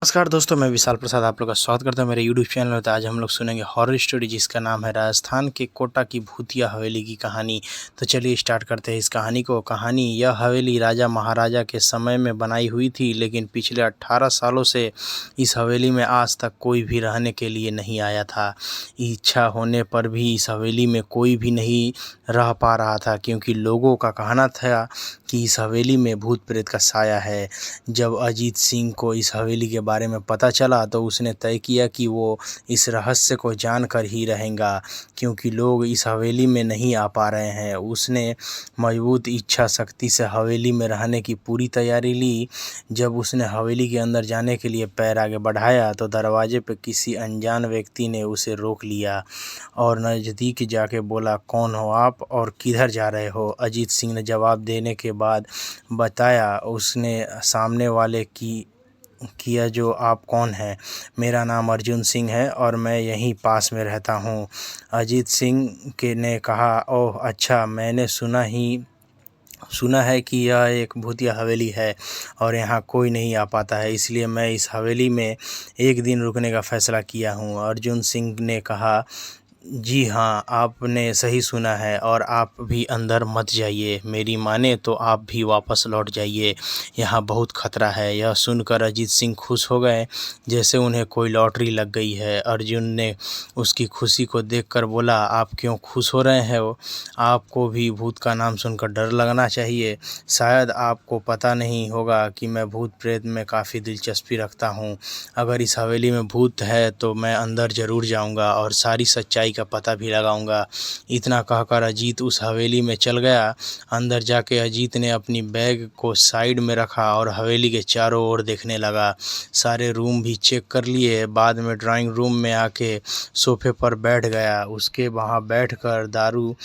नमस्कार दोस्तों, मैं विशाल प्रसाद आप लोग का स्वागत करता हूँ मेरे यूट्यूब चैनल में। तो आज हम लोग सुनेंगे हॉरर स्टोरी जिसका नाम है राजस्थान के कोटा की भूतिया हवेली की कहानी। तो चलिए स्टार्ट करते हैं इस कहानी को। कहानी यह हवेली राजा महाराजा के समय में बनाई हुई थी, लेकिन पिछले 18 सालों से इस हवेली में आज तक कोई भी रहने के लिए नहीं आया था। इच्छा होने पर भी इस हवेली में कोई भी नहीं रह पा रहा था, क्योंकि लोगों का कहना था कि इस हवेली में भूत प्रेत का साया है। जब अजीत सिंह को इस हवेली के बारे में पता चला तो उसने तय किया कि वो इस रहस्य को जानकर ही रहेगा, क्योंकि लोग इस हवेली में नहीं आ पा रहे हैं। उसने मजबूत इच्छा शक्ति से हवेली में रहने की पूरी तैयारी ली। जब उसने हवेली के अंदर जाने के लिए पैर आगे बढ़ाया तो दरवाजे पर किसी अनजान व्यक्ति ने उसे रोक लिया और नज़दीक जाके बोला, कौन हो आप और किधर जा रहे हो? अजीत सिंह ने जवाब देने के बाद बताया उसने सामने वाले की किया, जो आप कौन हैं? मेरा नाम अर्जुन सिंह है और मैं यहीं पास में रहता हूँ। अजीत सिंह के ने कहा, ओह अच्छा, मैंने सुना है कि यह एक भूतिया हवेली है और यहाँ कोई नहीं आ पाता है, इसलिए मैं इस हवेली में एक दिन रुकने का फ़ैसला किया हूँ। अर्जुन सिंह ने कहा, जी हाँ, आपने सही सुना है और आप भी अंदर मत जाइए। मेरी माने तो आप भी वापस लौट जाइए, यहाँ बहुत खतरा है। यह सुनकर अजीत सिंह खुश हो गए, जैसे उन्हें कोई लॉटरी लग गई है। अर्जुन ने उसकी खुशी को देखकर बोला, आप क्यों खुश हो रहे हो? आपको भी भूत का नाम सुनकर डर लगना चाहिए। शायद आपको पता नहीं होगा कि मैं भूत प्रेत में काफ़ी दिलचस्पी रखता हूँ। अगर इस हवेली में भूत है तो मैं अंदर ज़रूर जाऊँगा और सारी सच्चाई का पता भी लगाऊंगा। इतना कहकर अजीत उस हवेली में चल गया। अंदर जाके अजीत ने अपनी बैग को साइड में रखा और हवेली के चारों ओर देखने लगा। सारे रूम भी चेक कर लिए। बाद में ड्राइंग रूम में आके सोफे पर बैठ गया। उसके वहाँ बैठकर दारू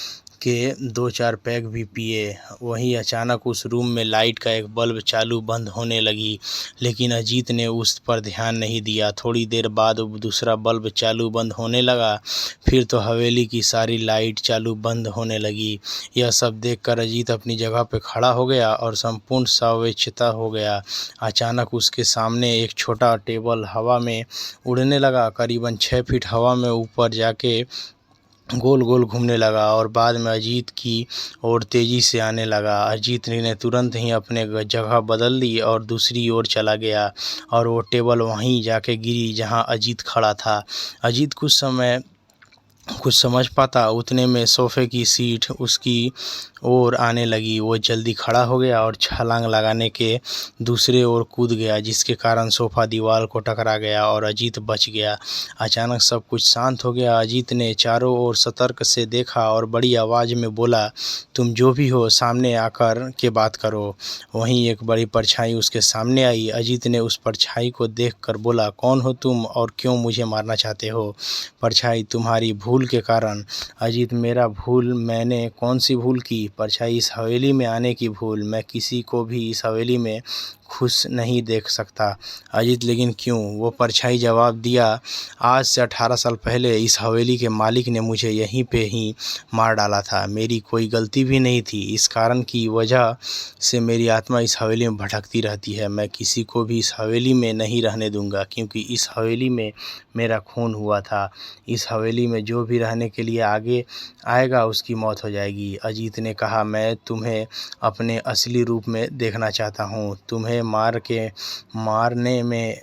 के 2-4 पैग भी पिए। वहीं अचानक उस रूम में लाइट का एक बल्ब चालू बंद होने लगी, लेकिन अजीत ने उस पर ध्यान नहीं दिया। थोड़ी देर बाद दूसरा बल्ब चालू बंद होने लगा, फिर तो हवेली की सारी लाइट चालू बंद होने लगी। यह सब देखकर अजीत अपनी जगह पर खड़ा हो गया और संपूर्ण सावचेता हो गया। अचानक उसके सामने एक छोटा टेबल हवा में उड़ने लगा। करीबन 6 फीट हवा में ऊपर जाके गोल गोल घूमने लगा और बाद में अजीत की ओर तेज़ी से आने लगा। अजीत ने तुरंत ही अपने जगह बदल ली और दूसरी ओर चला गया और वो टेबल वहीं जाके गिरी जहां अजीत खड़ा था। अजीत कुछ समझ पाता उतने में सोफे की सीट उसकी ओर आने लगी। वो जल्दी खड़ा हो गया और छलांग लगाने के दूसरे ओर कूद गया, जिसके कारण सोफा दीवार को टकरा गया और अजीत बच गया। अचानक सब कुछ शांत हो गया। अजीत ने चारों ओर सतर्क से देखा और बड़ी आवाज़ में बोला, तुम जो भी हो सामने आकर के बात करो। वहीं एक बड़ी परछाई उसके सामने आई। अजीत ने उस परछाई को देखकर बोला, कौन हो तुम और क्यों मुझे मारना चाहते हो? परछाई, तुम्हारी भूल के कारण। अजीत, मेरा भूल? मैंने कौन सी भूल की? परछाई, इस हवेली में आने की भूल। मैं किसी को भी इस हवेली में खुश नहीं देख सकता। अजीत, लेकिन क्यों? वो परछाई जवाब दिया, आज से 18 साल पहले इस हवेली के मालिक ने मुझे यहीं पे ही मार डाला था। मेरी कोई गलती भी नहीं थी। इस कारण की वजह से मेरी आत्मा इस हवेली में भटकती रहती है। मैं किसी को भी इस हवेली में नहीं रहने दूंगा, क्योंकि इस हवेली में मेरा खून हुआ था। इस हवेली में जो भी रहने के लिए आगे आएगा उसकी मौत हो जाएगी। अजीत ने कहा, मैं तुम्हें अपने असली रूप में देखना चाहता हूँ। तुम्हें मारने में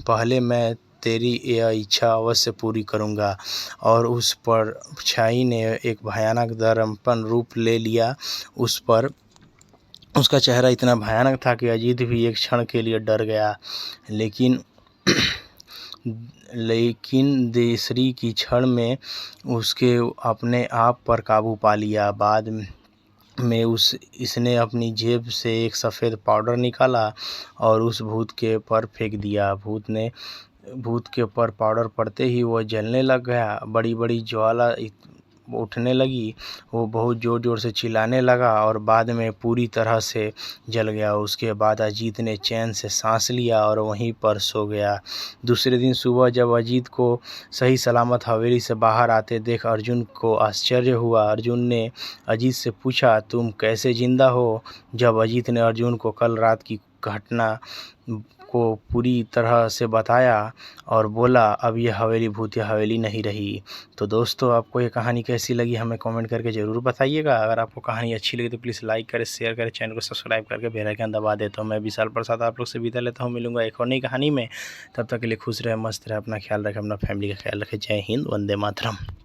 पहले मैं तेरी यह इच्छा अवश्य पूरी करूँगा। और उस पर परछाई ने एक भयानक दर्पण रूप ले लिया। उस पर उसका चेहरा इतना भयानक था कि अजीत भी एक क्षण के लिए डर गया, लेकिन दूसरी की क्षण में उसके अपने आप पर काबू पा लिया। बाद में इसने अपनी जेब से एक सफ़ेद पाउडर निकाला और उस भूत के ऊपर फेंक दिया। भूत के ऊपर पाउडर पड़ते ही वो जलने लग गया। बड़ी बड़ी ज्वाला उठने लगी। वो बहुत ज़ोर ज़ोर से चिल्लाने लगा और बाद में पूरी तरह से जल गया। उसके बाद अजीत ने चैन से सांस लिया और वहीं पर सो गया। दूसरे दिन सुबह जब अजीत को सही सलामत हवेली से बाहर आते देख अर्जुन को आश्चर्य हुआ। अर्जुन ने अजीत से पूछा, तुम कैसे जिंदा हो? जब अजीत ने अर्जुन को कल रात की घटना को पूरी तरह से बताया और बोला अब ये हवेली भूतिया हवेली नहीं रही। तो दोस्तों आपको ये कहानी कैसी लगी हमें कमेंट करके ज़रूर बताइएगा। अगर आपको कहानी अच्छी लगी तो प्लीज़ लाइक करें, शेयर करें, चैनल को सब्सक्राइब करके बेल आइकन दबा देता हूँ। मैं विशाल प्रसाद आप लोग से विदा लेता हूँ, मिलूंगा एक और नई कहानी में। तब तक के लिए खुश रहे, मस्त रहे, अपना ख्याल रखें, अपना फैमिली का ख्याल रखें। जय हिंद, वंदे मातरम।